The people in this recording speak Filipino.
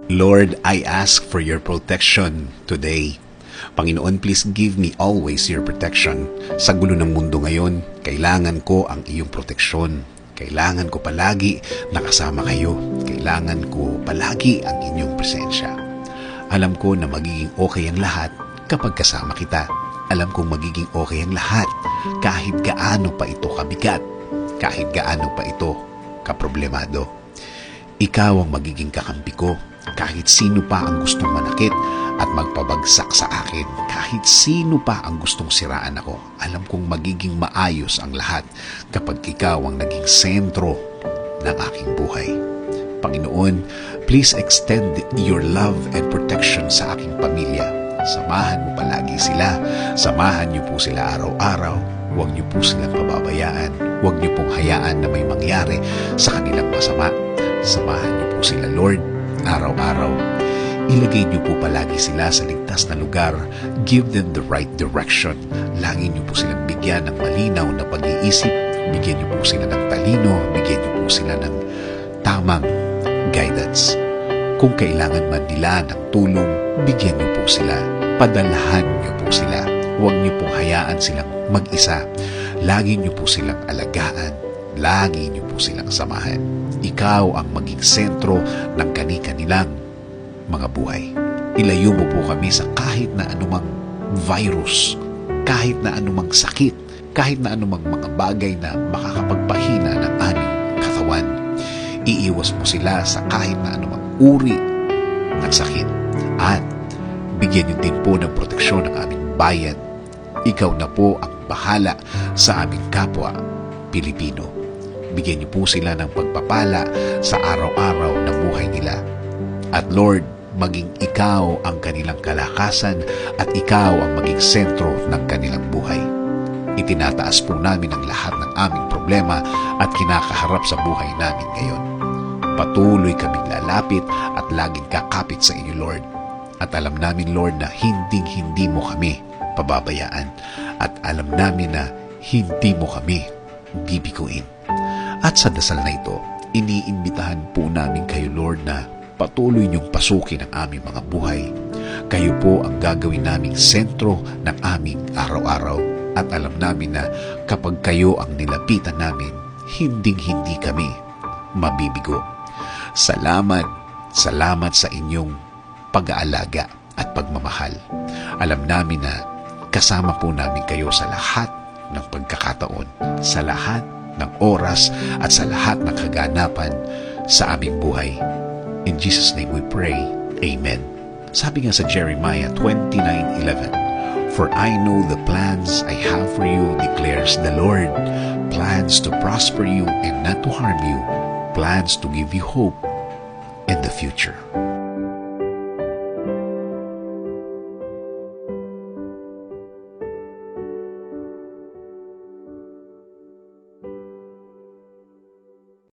Lord, I ask for your protection today. Panginoon, please give me always your protection. Sa gulo ng mundo ngayon, kailangan ko ang iyong proteksyon. Kailangan ko palagi nakasama kayo. Kailangan ko palagi ang inyong presensya. Alam ko na magiging okay ang lahat kapag kasama kita. Alam kong magiging okay ang lahat kahit gaano pa ito kabigat, kahit gaano pa ito kaproblemado. Ikaw ang magiging kakampi ko kahit sino pa ang gustong manakit at magpabagsak sa akin. Kahit sino pa ang gustong siraan ako, alam kong magiging maayos ang lahat kapag ikaw ang naging sentro ng aking buhay. Panginoon, please extend your love and protection sa aking pamilya. Samahan mo palagi sila. Samahan niyo po sila araw-araw. Huwag niyo po silang pababayaan. Huwag niyo pong hayaan na may mangyari sa kanilang masama. Samahan niyo po sila, Lord, araw-araw. Ilagay niyo po palagi sila sa ligtas na lugar. Give them the right direction. Lagi niyo po silang bigyan ng malinaw na pag-iisip. Bigyan niyo po sila ng talino. Bigyan niyo po sila ng tamang guidance. Kung kailangan man nila ng tulong, bigyan niyo po sila. Padalhan niyo po sila. Huwag niyo pong hayaan silang mag-isa. Lagi niyo po silang alagaan. Lagi niyo po silang samahan. Ikaw ang maging sentro ng kani-kanilang mga buhay. Ilayo mo po kami sa kahit na anumang virus, kahit na anumang sakit, kahit na anumang mga bagay na makakapagpahina ng aming katawan. Iiwas mo sila sa kahit na anumang uri ng sakit. At bigyan niyo din po ng proteksyon ng aming bayan. Ikaw na po ang bahala sa aming kapwa Pilipino. Bigyan niyo po sila ng pagpapala sa araw-araw na buhay nila. At Lord, maging ikaw ang kanilang kalakasan at ikaw ang maging sentro ng kanilang buhay. Itinataas po namin ang lahat ng aming problema at kinakaharap sa buhay namin ngayon. Patuloy kaming lalapit at laging kakapit sa inyo, Lord. At alam namin, Lord, na hindi mo kami pababayaan. At alam namin na hindi mo kami bibiguin. At sa dasal na ito, iniimbitahan po namin kayo, Lord, na patuloy niyong pasukin ang aming mga buhay. Kayo po ang gagawin naming sentro ng aming araw-araw. At alam namin na kapag kayo ang nilapitan namin, hindi kami mabibigo. Salamat sa inyong pag-aalaga at pagmamahal. Alam namin na kasama po namin kayo sa lahat ng pagkakataon, sa lahat ng oras at sa lahat ng kaganapan sa aming buhay. In Jesus' name we pray. Amen. Sabi nga sa Jeremiah 29:11, "For I know the plans I have for you, declares the Lord, plans to prosper you and not to harm you, plans to give you hope in the future."